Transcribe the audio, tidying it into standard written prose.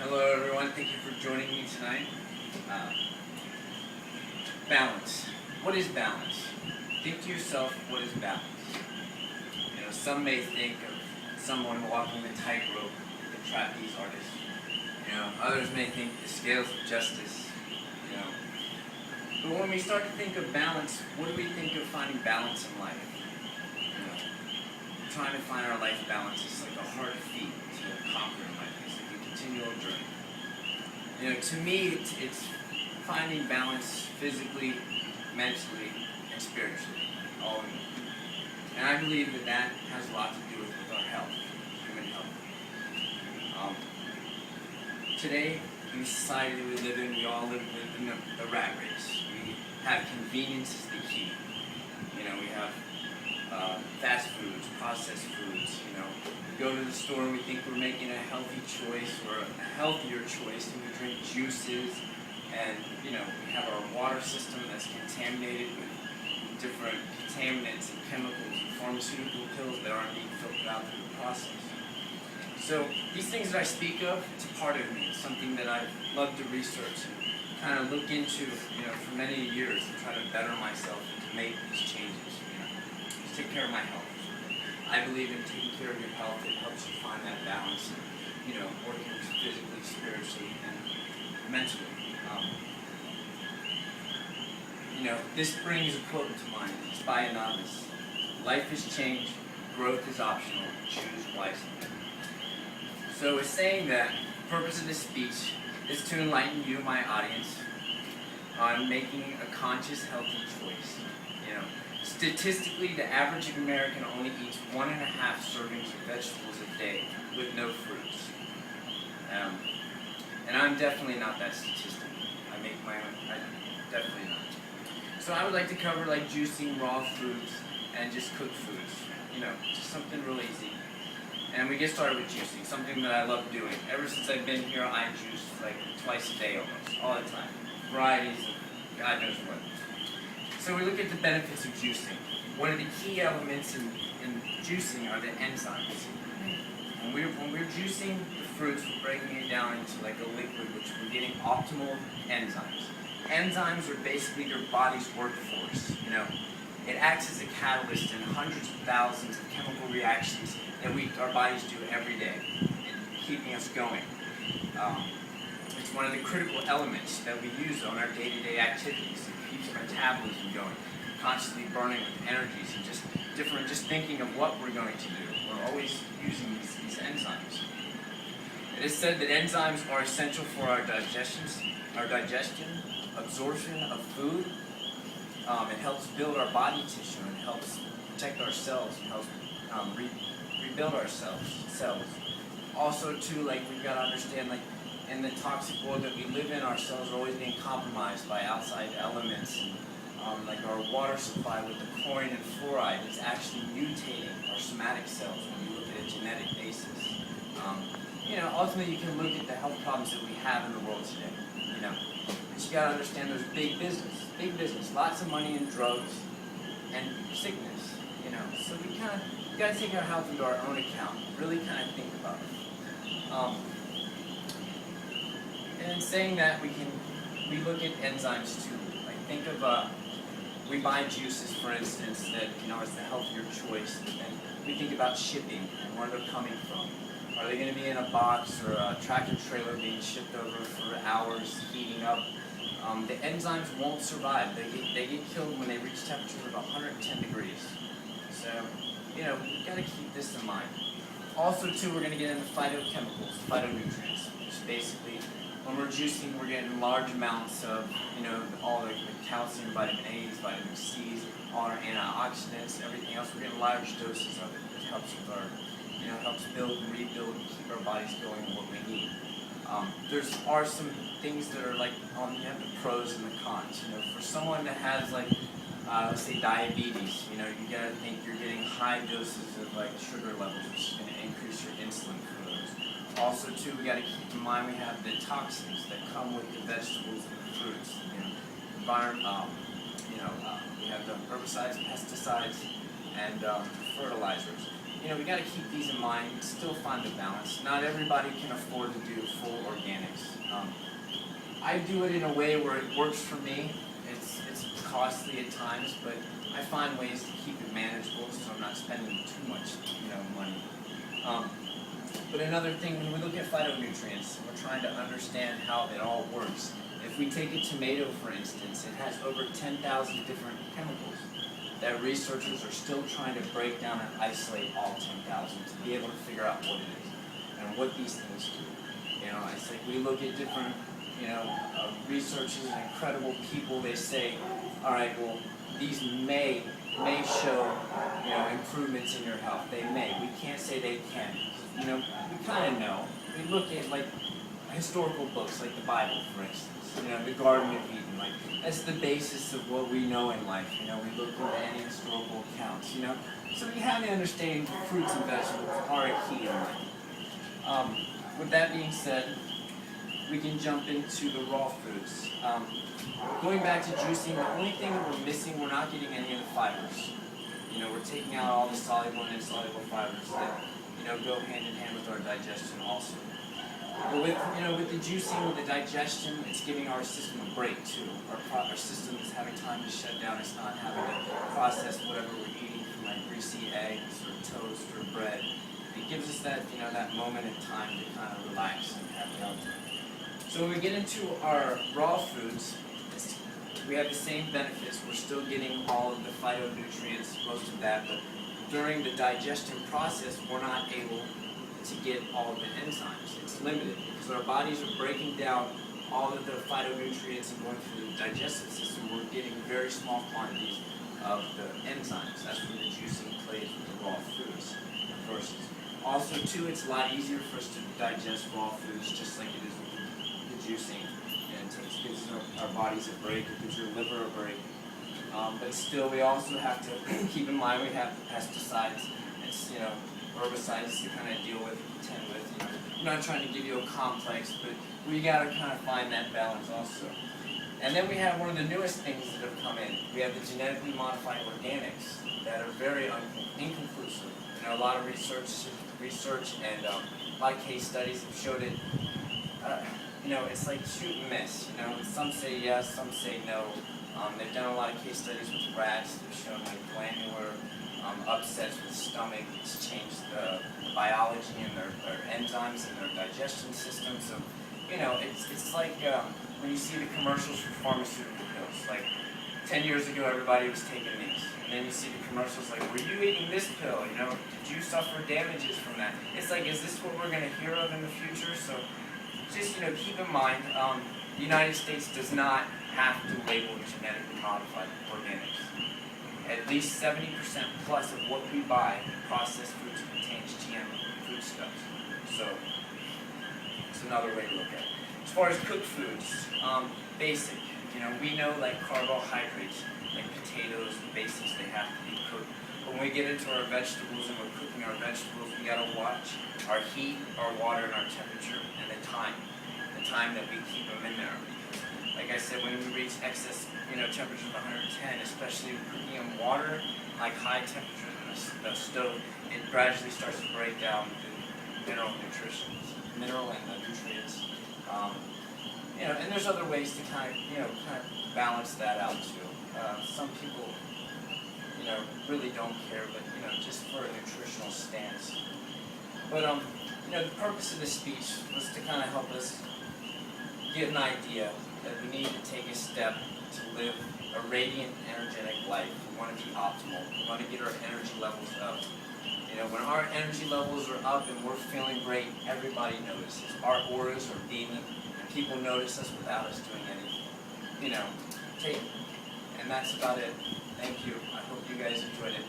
Hello everyone, thank you for joining me tonight. Uh, Balance. What is balance? Think to yourself, what is balance? Some may think of someone walking the tightrope, the trapeze artist. Others may think the scales of justice. You know, but when we start to think of balance, what do we think of finding balance in life? Trying to find our life balance is like a hard feat to conquer in life. It's like a continual journey. To me, it's finding balance physically, mentally, and spiritually, all in one. And I believe that has a lot to do with our health, human health. Today, in the society that we live in, we all live in the rat race. We have convenience as the key. We have fast foods, processed foods. We go to the store and we think we're making a healthy choice or a healthier choice, and we drink juices, and we have our water system that's contaminated with different contaminants and chemicals and pharmaceutical pills that aren't being filtered out through the process. So these things that I speak of, it's a part of me. It's something that I've loved to research and kind of look into, for many years to try to better myself and to make these changes. To take care of my health. I believe in taking care of your health. It helps you find that balance, working physically, spiritually, and mentally. This brings a quote to mind. It's by Anonymous. Life is change, growth is optional, choose wisely. So it's saying that the purpose of this speech is to enlighten you, my audience, on making a conscious, healthy choice. Statistically, the average American only eats 1.5 servings of vegetables a day with no fruits. And I'm definitely not that statistic. I make my own. Definitely not. So I would like to cover like juicing raw foods and just cooked foods. Just something real easy. And we get started with juicing, something that I love doing. Ever since I've been here, I juice like twice a day almost, all the time. Varieties of God knows what. So we look at the benefits of juicing. One of the key elements in juicing are the enzymes. When we're juicing the fruits, we're breaking it down into like a liquid, which we're getting optimal enzymes. Enzymes are basically your body's workforce. It acts as a catalyst in hundreds of thousands of chemical reactions that our bodies do every day, in keeping us going. It's one of the critical elements that we use on our day-to-day activities. It keeps our metabolism going, constantly burning with energies and just thinking of what we're going to do. We're always using these enzymes. It is said that enzymes are essential for our digestion, absorption of food. It helps build our body tissue, and it helps protect our cells, and helps rebuild our cells. Also, too, we've got to understand, in the toxic world that we live in, our cells are always being compromised by outside elements. And, our water supply with the chlorine and fluoride is actually mutating our somatic cells when you look at a genetic basis. Ultimately you can look at the health problems that we have in the world today. But you got to understand there's big business, lots of money in drugs and sickness. So we got to take our health into our own account, really kind of think about it. And in saying that, we look at enzymes too. Think of we buy juices, for instance, that is the healthier choice, and we think about shipping and where they're coming from. Are they going to be in a box or a tractor trailer being shipped over for hours, heating up? The enzymes won't survive. They get killed when they reach temperatures of 110 degrees. So, we've got to keep this in mind. Also, too, we're going to get into phytochemicals, phytonutrients, which basically, when we're juicing, we're getting large amounts of, all the calcium, vitamin A's, vitamin C's, all our antioxidants, everything else. We're getting large doses of it, which helps with our, helps build and rebuild and keep our bodies going what we need. Are some things that are you have the pros and the cons. For someone that has let's say diabetes, you gotta think you're getting high doses of sugar levels, which is gonna increase your insulin for those. Also, too, we gotta keep in mind we have the toxins that come with the vegetables and the fruits. We have the herbicides, pesticides, and fertilizers. We got to keep these in mind and still find a balance. Not everybody can afford to do full organic. I do it in a way where it works for me. It's costly at times, but I find ways to keep it manageable so I'm not spending too much, money. But another thing, when we look at phytonutrients, we're trying to understand how it all works. If we take a tomato, for instance, it has over 10,000 different chemicals that researchers are still trying to break down and isolate all 10,000 to be able to figure out what it is and what these things do. It's like we look at different, researchers and incredible people. They say, all right, well, these may show, improvements in your health. They may. We can't say they can. We kind of know. We look at like historical books, like the Bible, for instance. The Garden of Eden. Like that's the basis of what we know in life. We look into any historical accounts. So we have to understand fruits and vegetables are a key in life. With that being said, we can jump into the raw foods. Going back to juicing, the only thing that we're missing, we're not getting any of the fibers. We're taking out all the soluble and insoluble fibers that, go hand in hand with our digestion also. But with the juicing, with the digestion, it's giving our system a break too. Our system is having time to shut down. It's not having to process whatever we're eating from like greasy eggs or toast or bread. It gives us that, that moment in time to kind of relax and have downtime. So when we get into our raw foods, we have the same benefits. We're still getting all of the phytonutrients, most of that, but during the digestion process, we're not able to get all of the enzymes. It's limited because our bodies are breaking down all of the phytonutrients and going through the digestive system. We're getting very small quantities of the enzymes. That's where the juicing plays with the raw foods versus. Also, too, it's a lot easier for us to digest raw foods, just like it is with the juicing. And it gives our bodies a break, it gives your liver a break. But still, we also have to keep in mind we have pesticides and herbicides to kind of deal with, contend with. I'm not trying to give you a complex, but we got to kind of find that balance also. And then we have one of the newest things that have come in. We have the genetically modified organics that are very inconclusive. A lot of research and a lot of case studies have showed it. It's like shoot and miss. Some say yes, some say no. They've done a lot of case studies with rats. They've shown like glandular upsets with the stomach. It's changed the biology and their enzymes and their digestion system. So, it's like when you see the commercials for pharmaceutical pills. Like 10 years ago, everybody was taking these. And then you see the commercials like, were you eating this pill? Did you suffer damages from that? It's like, is this what we're going to hear of in the future? So just, keep in mind, the United States does not have to label genetically modified organics. At least 70% plus of what we buy, processed foods, contains GM foodstuffs. So it's another way to look at it. As far as cooked foods, basic. We know like carbohydrates, like potatoes, the basics, they have to be cooked. But when we get into our vegetables and we're cooking our vegetables, we gotta watch our heat, our water, and our temperature, and the time that we keep them in there. Because, like I said, when we reach excess, temperatures of 110, especially cooking in water, like high temperatures in the stove, it gradually starts to break down the mineral and nutrients. And there's other ways to kind of balance that out too. Some people, really don't care, but just for a nutritional stance. But the purpose of this speech was to kind of help us get an idea that we need to take a step to live a radiant, energetic life. We want to be optimal. We want to get our energy levels up. When our energy levels are up and we're feeling great, everybody notices. Our auras are beaming, and people notice us without us doing anything. And that's about it. Thank you. I hope you guys enjoyed it.